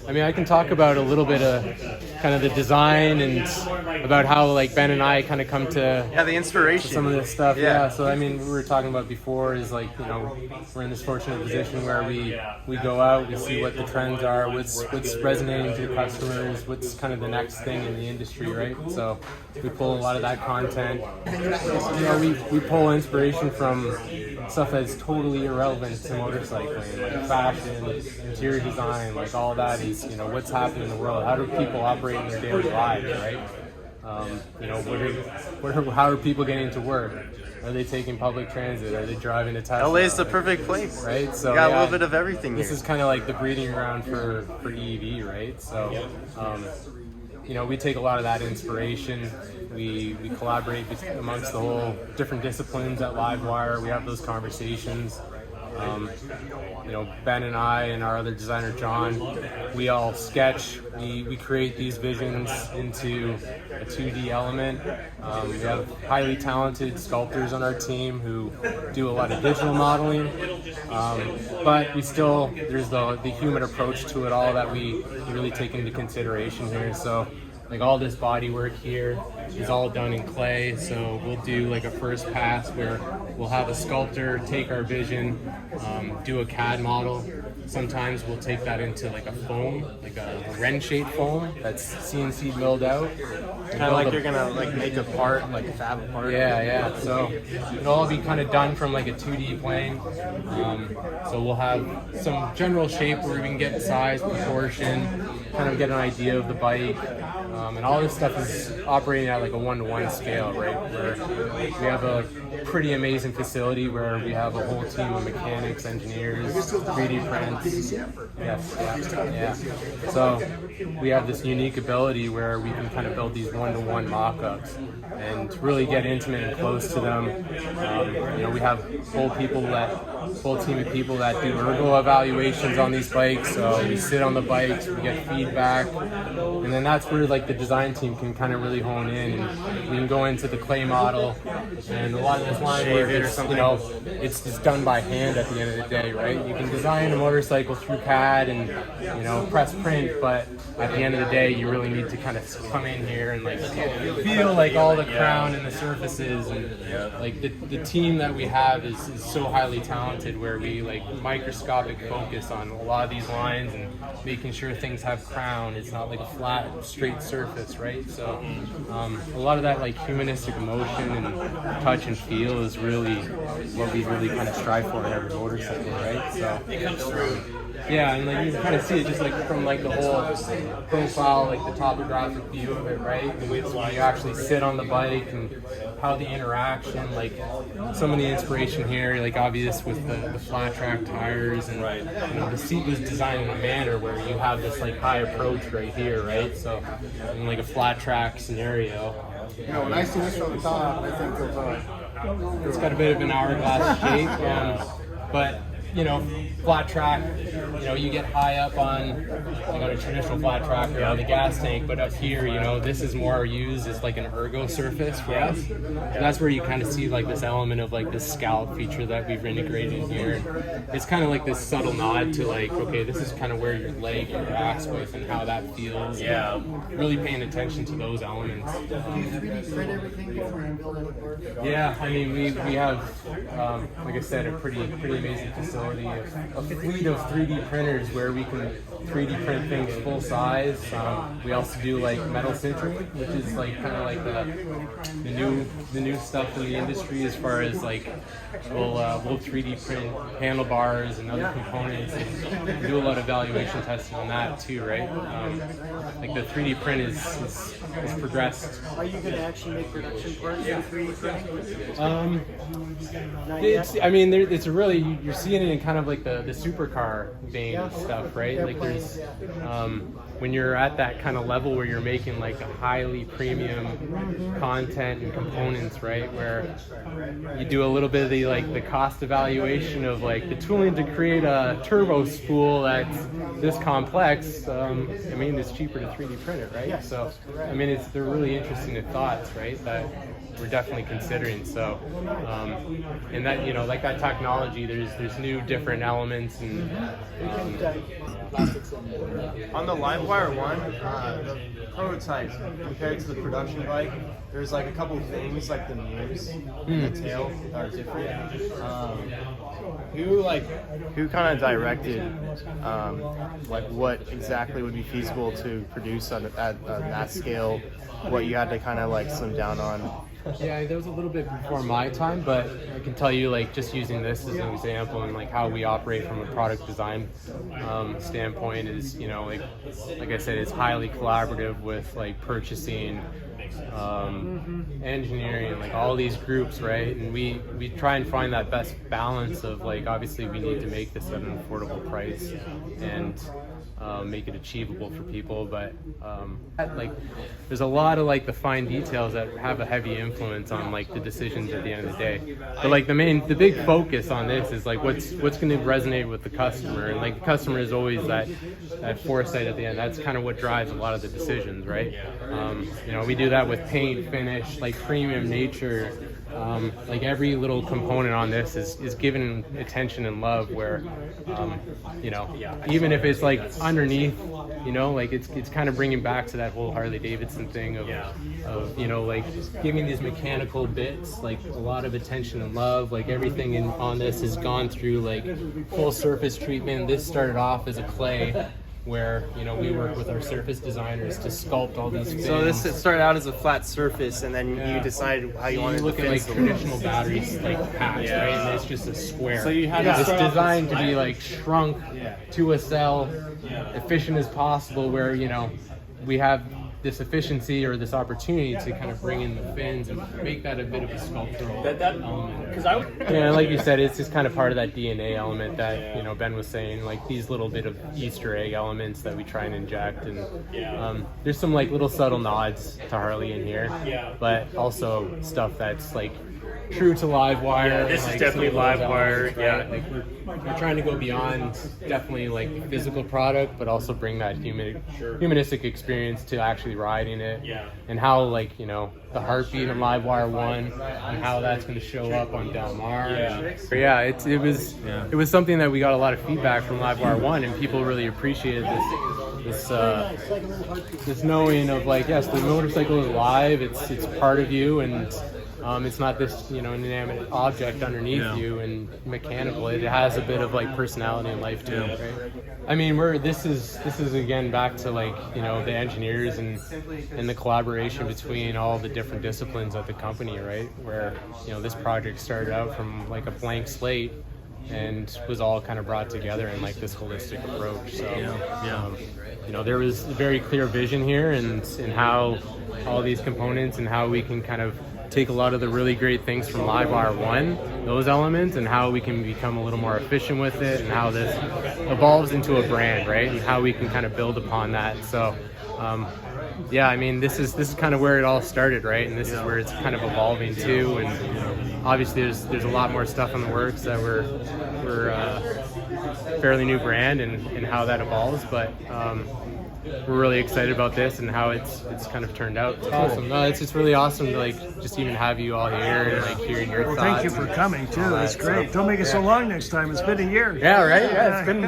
I mean, I can talk about a little bit of kind of the design and about how like Ben and I kind of come to the inspiration, some of this stuff. Yeah. So I mean, we were talking about before is like, you know, we're in this fortunate position where we go out, we see what the trends are, what's resonating to the customers, what's kind of the next thing in the industry, right? So we pull a lot of that content. You know, we pull inspiration from stuff that's totally irrelevant to motorcycling, like fashion, interior design, like all that is, you know, what's happening in the world. How do people operate in their daily lives, right? You know, how are people getting to work? Are they taking public transit? Are they driving to Tesla? LA is the perfect place, right? So you got a little bit of everything. This here is kind of like the breeding ground for EV, right? So, you know, we take a lot of that inspiration. We collaborate amongst the whole different disciplines at LiveWire. We have those conversations. You know, Ben and I and our other designer John, we all sketch. We create these visions into a 2D element. We have highly talented sculptors on our team who do a lot of digital modeling, but we still, there's the human approach to it all that we really take into consideration here. So like all this body work here is all done in clay, so we'll do like a first pass where we'll have a sculptor take our vision, do a CAD model. Sometimes we'll take that into like a foam, like a Ren-shaped foam that's CNC milled out. Kind of like you're gonna like make a part, like a fab part. Yeah. So it'll all be kind of done from like a 2D plane. So we'll have some general shape where we can get size, proportion, kind of get an idea of the bike. And all this stuff is operating at like a 1-to-1 scale, right? Where we have a pretty amazing facility where we have a whole team of mechanics, engineers, 3D prints. Yes. So we have this unique ability where we can kind of build these 1-to-1 mock-ups and really get intimate and close to them. You know, we have whole team of people that do ergo evaluations on these bikes. So we sit on the bikes, we get feedback, and then that's where like the design team can kind of really hone in, and we can go into the clay model, and a lot of this line work is, you know, it's just done by hand at the end of the day, right? You can design a motorcycle through CAD and, you know, press print, but at the end of the day, you really need to kind of come in here and like feel like all the crown and the surfaces, and like the team that we have is so highly talented where we like microscopic focus on a lot of these lines and making sure things have crown. It's not like a flat, straight surface, right? So a lot of that like humanistic emotion and touch and feel is really what we really kind of strive for in every motorcycle, right? So yeah, and like you can kind of see it just like from like the whole profile, like the topographic view of it, right? And when you actually sit on the bike and how the interaction, like some of the inspiration here, like obvious with the flat track tires, and you know, the seat was designed in a manner where you have this like high approach right here, right? So in like a flat track scenario, you know, when I see this from the top, I think of it's got a bit of an hourglass shape, but you know, flat track, you know, you get high up on, you know, a traditional flat track or on the gas tank, but up here, you know, this is more used as like an ergo surface for us. And that's where you kind of see like this element of like this scallop feature that we've integrated in here. It's kind of like this subtle nod to like, okay, this is kind of where your leg interacts with and how that feels. Yeah. Really paying attention to those elements. Yeah, I mean, we have, like I said, a pretty amazing facility. A fleet of 3D printers where we can 3D print things full size. We also do like metal sintering, which is like kind of like the new stuff in the industry as far as like we'll 3D print handlebars and other components, and do a lot of evaluation testing on that too, right? Like the 3D print is progressed. Are you going to actually make production parts in 3D printing? I mean, it's really, you're seeing it in kind of like the supercar vein stuff, right? Like there's, when you're at that kind of level where you're making like a highly premium content and components, right? Where you do a little bit of the cost evaluation of like the tooling to create a turbo spool that's this complex. I mean, it's cheaper to 3D print it, right? So, I mean, they're really interesting thoughts, right? That we're definitely considering. So, and that, you know, like that technology, there's new different elements and On the LiveWire one, the prototype compared to the production bike, there's like a couple of things like the mirrors and the tail are different. Who kind of directed like what exactly would be feasible to produce at that scale? What you had to kind of like slim down on? Yeah, that was a little bit before my time, but I can tell you, like, just using this as an example and like how we operate from a product design standpoint is, you know, like I said, it's highly collaborative with like purchasing, engineering, like all these groups, right? And we try and find that best balance of like, obviously we need to make this at an affordable price and make it achievable for people, but like there's a lot of like the fine details that have a heavy influence on like the decisions at the end of the day. But like the big focus on this is like what's going to resonate with the customer, and like the customer is always that foresight at the end. That's kind of what drives a lot of the decisions, right? You know, we do that with paint, finish, like premium nature. Like every little component on this is given attention and love, where you know, even if it's like underneath, you know, like it's kind of bringing back to that whole Harley Davidson thing of you know, like giving these mechanical bits like a lot of attention and love. Like everything on this has gone through like full surface treatment. This started off as a clay, where, you know, we work with our surface designers to sculpt all these fins. So this started out as a flat surface, and then you decided how you wanted to look at like traditional batteries like packs, right? And it's just a square. So you had it's designed to be like shrunk to a cell, efficient as possible, where, you know, we have this efficiency or this opportunity to kind of bring in the fins and make that a bit of a sculptural element. Yeah, like you said, it's just kind of part of that DNA element that, you know, Ben was saying, like these little bit of Easter egg elements that we try and inject, and there's some like little subtle nods to Harley in here, but also stuff that's like true to LiveWire. This like, is definitely LiveWire. Right? Like we're trying to go beyond definitely like physical product, but also bring that humanistic experience to actually riding it, and how, like, you know, the heartbeat on LiveWire 1 and how that's going to show up on Del Mar. It was something that we got a lot of feedback from LiveWire 1, and people really appreciated this knowing of like, yes, the motorcycle is live, it's part of you, and it's not this, you know, inanimate object underneath you and mechanical. It has a bit of like personality and life to it, right? I mean, this is again back to like, you know, the engineers and the collaboration between all the different disciplines at the company, right? Where, you know, this project started out from like a blank slate and was all kind of brought together in like this holistic approach. So, you know, there was a very clear vision here, and how all these components and how we can kind of take a lot of the really great things from LiveWire 1, those elements, and how we can become a little more efficient with it, and how this evolves into a brand, right? And how we can kind of build upon that. So, yeah, I mean, this is kind of where it all started, right? And this is where it's kind of evolving to. And obviously, there's a lot more stuff in the works that we're fairly new brand and how that evolves, but. We're really excited about this and how it's kind of turned out. It's awesome. No, it's really awesome to like just even have you all here and like hearing your thoughts. Thank you for coming too. That's great. Don't make it so long next time. It's been a year. Yeah, right? Yeah, it's been